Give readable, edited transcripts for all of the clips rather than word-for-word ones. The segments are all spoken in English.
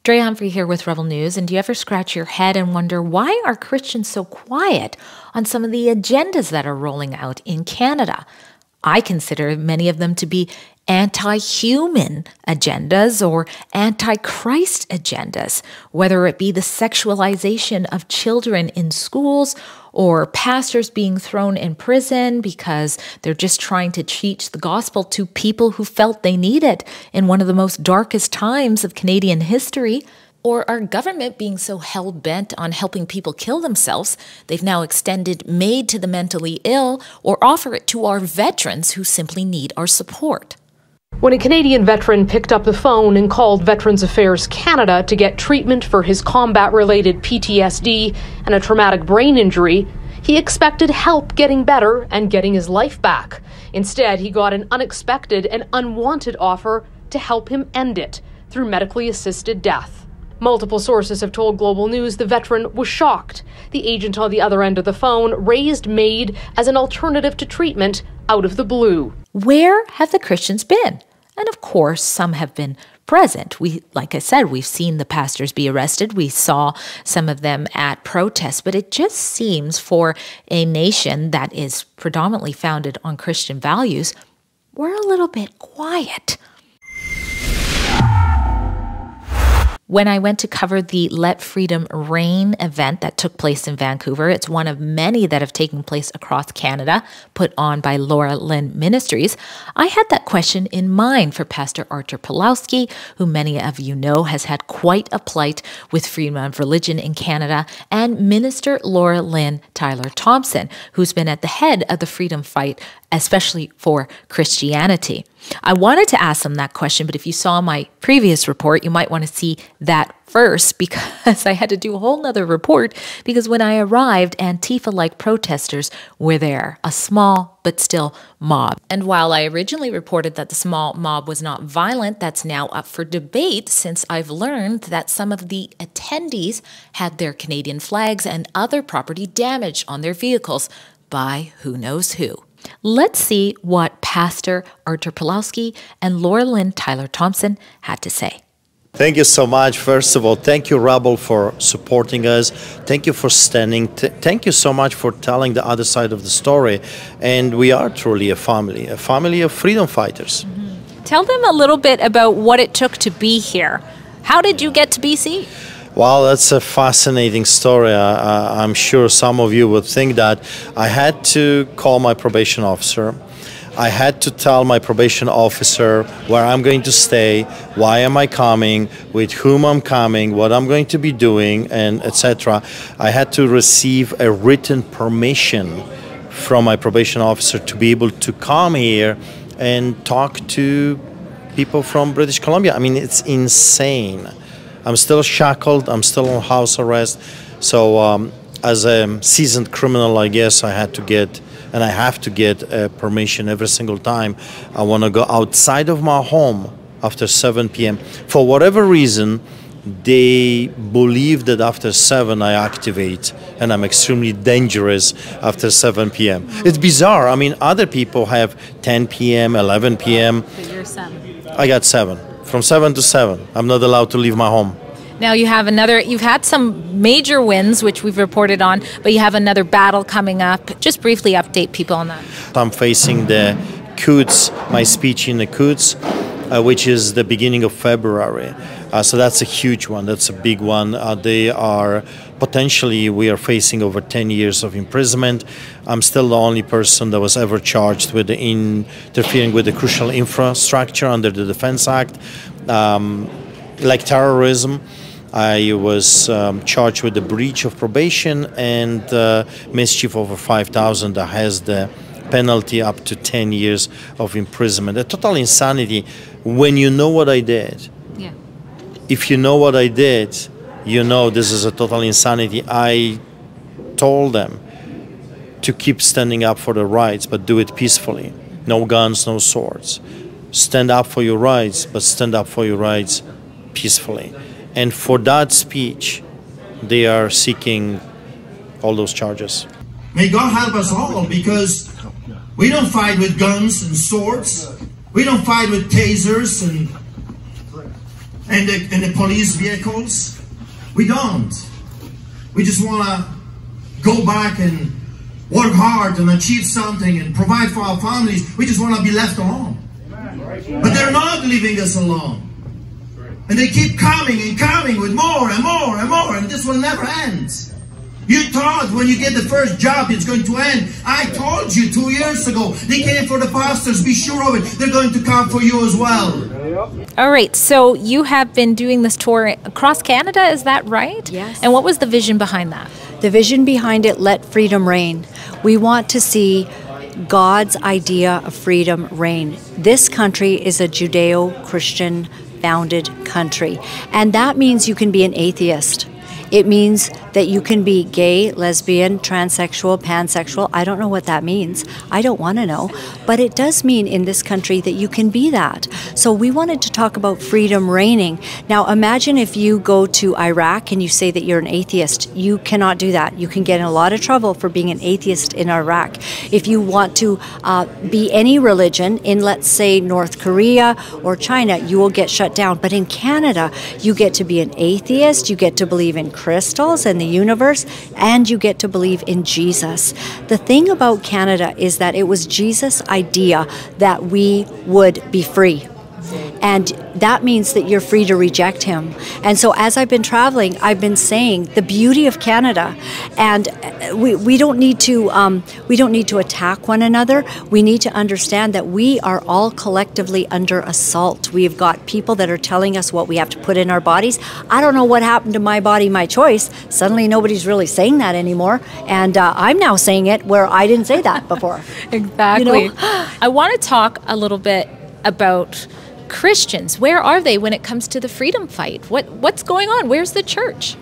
Dre Humphrey here with Rebel News, and do you ever scratch your head and wonder why are Christians so quiet on some of the agendas that are rolling out in Canada? I consider many of them to be anti-human agendas or anti-Christ agendas, whether it be the sexualization of children in schools or pastors being thrown in prison because they're just trying to teach the gospel to people who felt they need it in one of the most darkest times of Canadian history. Or our government being so hell-bent on helping people kill themselves, they've now extended MAID to the mentally ill or offer it to our veterans who simply need our support. When a Canadian veteran picked up the phone and called Veterans Affairs Canada to get treatment for his combat-related PTSD and a traumatic brain injury, he expected help getting better and getting his life back. Instead, he got an unexpected and unwanted offer to help him end it through medically assisted death. Multiple sources have told Global News the veteran was shocked. The agent on the other end of the phone raised MAID as an alternative to treatment out of the blue. Where have the Christians been? And of course, some have been present. Like I said, we've seen the pastors be arrested. We saw some of them at protests, but it just seems for a nation that is predominantly founded on Christian values, we're a little bit quiet. When I went to cover the Let Freedom Reign event that took place in Vancouver, it's one of many that have taken place across Canada, put on by Laura-Lynn Ministries, I had that question in mind for Pastor Artur Pawlowski, who many of you know has had quite a plight with freedom of religion in Canada, and Minister Laura-Lynn Thompson, who's been at the head of the freedom fight, especially for Christianity. I wanted to ask them that question, but if you saw my previous report, you might want to see that first because I had to do a whole nother report because when I arrived, Antifa-like protesters were there, a small but still mob. And while I originally reported that the small mob was not violent, that's now up for debate since I've learned that some of the attendees had their Canadian flags and other property damaged on their vehicles by who knows who. Let's see what Pastor Artur Pawlowski and Laura-Lynn Thompson had to say. Thank you so much. First of all, thank you, Rebel, for supporting us. Thank you for standing. Thank you so much for telling the other side of the story. And we are truly a family of freedom fighters. Mm-hmm. Tell them a little bit about what it took to be here. How did you get to BC? Well, that's a fascinating story. I'm sure some of you would think that. I had to call my probation officer. I had to tell my probation officer where I'm going to stay, why am I coming, with whom I'm coming, what I'm going to be doing, and etc. I had to receive a written permission from my probation officer to be able to come here and talk to people from British Columbia. I mean, it's insane. I'm still shackled, I'm still on house arrest, so as a seasoned criminal, I guess I had to get, and I have to get permission every single time I want to go outside of my home after 7 p.m. For whatever reason, they believe that after 7 I activate, and I'm extremely dangerous after 7 p.m. It's bizarre. I mean, other people have 10 p.m., 11 p.m. But you're 7. I got 7. From 7 to 7. I'm not allowed to leave my home. Now you've had some major wins, which we've reported on, but you have another battle coming up. Just briefly update people on that. I'm facing the Quds, my speech in the Quds, which is the beginning of February. So that's a huge one. That's a big one. We are facing over 10 years of imprisonment. I'm still the only person that was ever charged with interfering with the crucial infrastructure under the Defense Act. Like terrorism, I was charged with the breach of probation and mischief over 5,000 that has the penalty up to 10 years of imprisonment. A total insanity when you know what I did. Yeah. If you know what I did, you know this is a total insanity. I told them to keep standing up for their rights, but do it peacefully. No guns, no swords. Stand up for your rights, but stand up for your rights peacefully. And for that speech, they are seeking all those charges. May God help us all, because we don't fight with guns and swords. We don't fight with tasers and and the police vehicles. We don't. We just want to go back and work hard and achieve something and provide for our families. We just want to be left alone. But they're not leaving us alone. And they keep coming and coming with more and more and more, and this will never end. You thought when you get the first job it's going to end. I told you 2 years ago, they came for the pastors, be sure of it. They're going to come for you as well. All right, so you have been doing this tour across Canada, is that right? Yes. And what was the vision behind that? The vision behind it, let freedom reign. We want to see God's idea of freedom reign. This country is a Judeo-Christian founded country, and that means you can be an atheist. It means that you can be gay, lesbian, transsexual, pansexual. I don't know what that means. I don't want to know. But it does mean in this country that you can be that. So we wanted to talk about freedom reigning. Now imagine if you go to Iraq and you say that you're an atheist. You cannot do that. You can get in a lot of trouble for being an atheist in Iraq. If you want to be any religion in, let's say, North Korea or China, you will get shut down. But in Canada, you get to be an atheist, you get to believe in crystals and the universe, and you get to believe in Jesus. The thing about Canada is that it was Jesus' idea that we would be free. And that means that you're free to reject him. And so as I've been traveling, I've been saying the beauty of Canada. And we don't need to attack one another. We need to understand that we are all collectively under assault. We've got people that are telling us what we have to put in our bodies. I don't know what happened to my body, my choice. Suddenly nobody's really saying that anymore. And I'm now saying it where I didn't say that before. Exactly. You know? I want to talk a little bit about Christians. Where are they when it comes to the freedom fight? What's going on? Where's the church?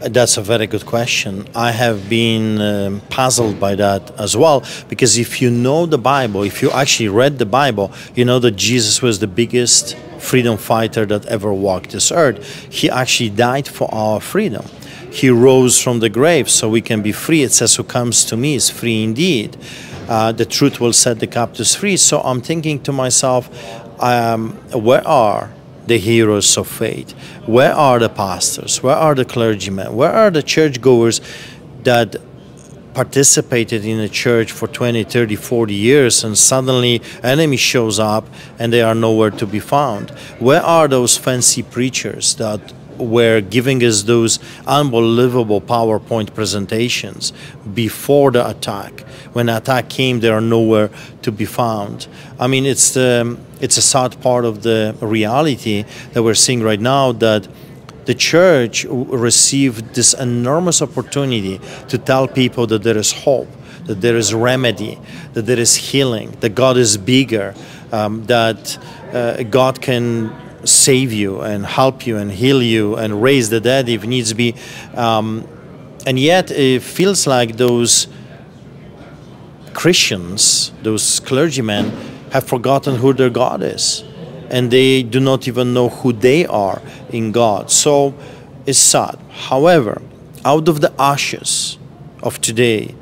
That's a very good question. I have been puzzled by that as well, because if you know the Bible, if you actually read the Bible, you know that Jesus was the biggest freedom fighter that ever walked this earth. He actually died for our freedom. He rose from the grave so we can be free. It says, who comes to me is free indeed. The truth will set the captives free. So I'm thinking to myself, where are the heroes of faith? Where are the pastors? Where are the clergymen? Where are the churchgoers that participated in the church for 20, 30, 40 years and suddenly enemy shows up and they are nowhere to be found? Where are those fancy preachers that were giving us those unbelievable PowerPoint presentations before the attack? When the attack came, they are nowhere to be found. I mean, it's a sad part of the reality that we're seeing right now, that the church received this enormous opportunity to tell people that there is hope, that there is remedy, that there is healing, that God is bigger, that God can save you and help you and heal you and raise the dead if needs be. And yet it feels like those Christians, those clergymen, have forgotten who their God is, and they do not even know who they are in God. So it's sad. However, out of the ashes of today,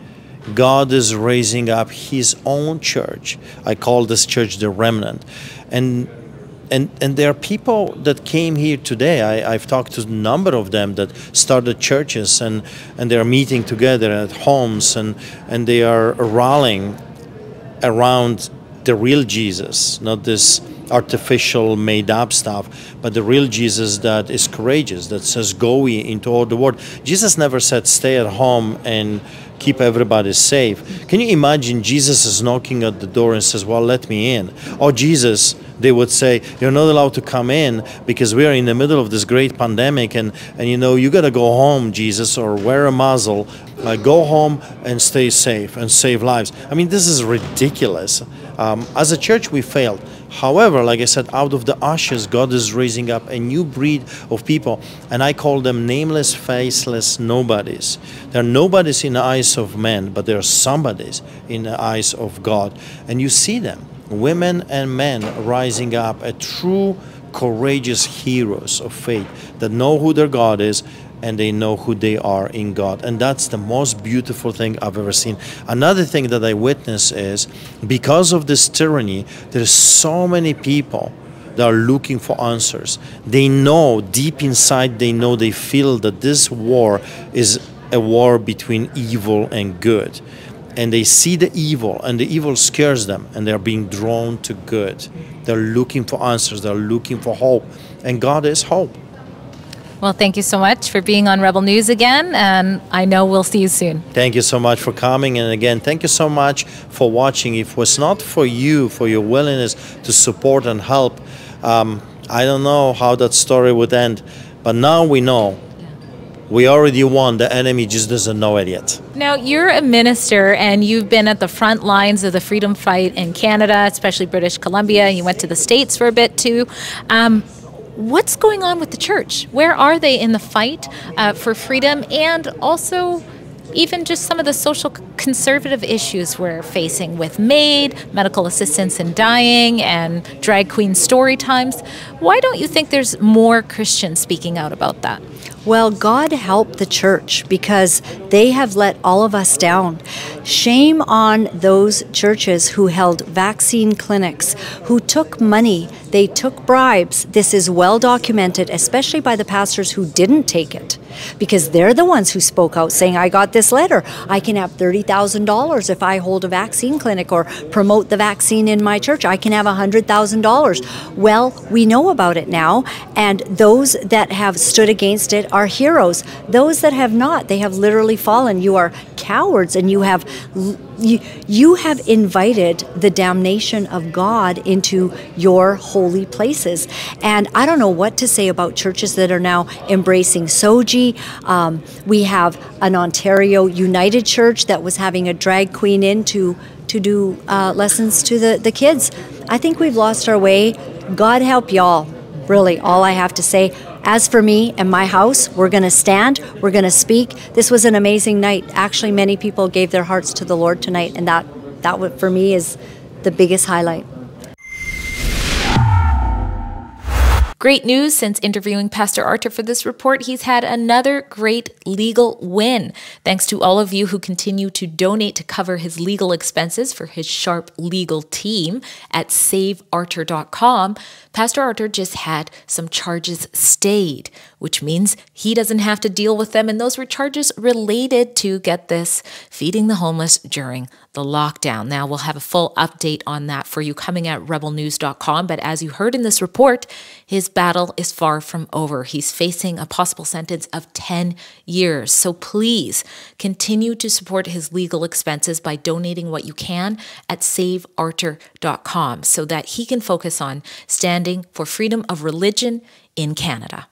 God is raising up his own church. I call this church the remnant. And there are people that came here today. I've talked to a number of them that started churches, and they are meeting together at homes, and they are rallying around the real Jesus, not this artificial made-up stuff, but the real Jesus that is courageous, that says go ye into all the world. Jesus never said stay at home and keep everybody safe. Can you imagine Jesus is knocking at the door and says, well, let me in? Or Jesus, they would say, you're not allowed to come in because we are in the middle of this great pandemic, and you know, you got to go home, Jesus, or wear a muzzle, go home and stay safe and save lives. I mean, this is ridiculous. As a church, we failed. However, like I said, out of the ashes, God is raising up a new breed of people, and I call them nameless, faceless nobodies. They're nobodies in the eyes of men, but they're somebodies in the eyes of God. And you see them, women and men, rising up, a true, courageous heroes of faith that know who their God is, and they know who they are in God. And that's the most beautiful thing I've ever seen. Another thing that I witness is, because of this tyranny, there's so many people They are looking for answers. They know, deep inside, they feel that this war is a war between evil and good. And they see the evil, and the evil scares them, and they're being drawn to good. They're looking for answers. They're looking for hope. And God is hope. Well, thank you so much for being on Rebel News again, and I know we'll see you soon. Thank you so much for coming, and again, thank you so much for watching. If it was not for you, for your willingness to support and help, I don't know how that story would end, but now we know. We already won. The enemy just doesn't know it yet. Now, you're a minister, and you've been at the front lines of the freedom fight in Canada, especially British Columbia. You went to the States for a bit, too. What's going on with the church? Where are they in the fight for freedom, and also even just some of the social conservative issues we're facing with MAID, medical assistance in dying, and drag queen story times? Why don't you think there's more Christians speaking out about that? Well, God help the church, because they have let all of us down. Shame on those churches who held vaccine clinics, who took money, they took bribes. This is well documented, especially by the pastors who didn't take it, because they're the ones who spoke out saying, I got this letter. I can have $30,000 if I hold a vaccine clinic or promote the vaccine in my church. I can have $100,000. Well, we know about it now, and those that have stood against it are heroes. Those that have not, they have literally fallen. You are cowards, and you have invited the damnation of God into your holy places. And I don't know what to say about churches that are now embracing Soji. We have an Ontario United Church that was having a drag queen in to do lessons to the kids. I think we've lost our way. God help y'all. Really, all I have to say. As for me and my house, we're going to stand, we're going to speak. This was an amazing night. Actually, many people gave their hearts to the Lord tonight, and that for me is the biggest highlight. Great news. Since interviewing Pastor Artur for this report, he's had another great legal win. Thanks to all of you who continue to donate to cover his legal expenses for his sharp legal team at saveartur.com. Pastor Artur just had some charges stayed, which means he doesn't have to deal with them. And those were charges related to, get this, feeding the homeless during the lockdown. Now, we'll have a full update on that for you coming at rebelnews.com. But as you heard in this report, his battle is far from over. He's facing a possible sentence of 10 years. So please continue to support his legal expenses by donating what you can at saveartur.com so that he can focus on standing for freedom of religion in Canada.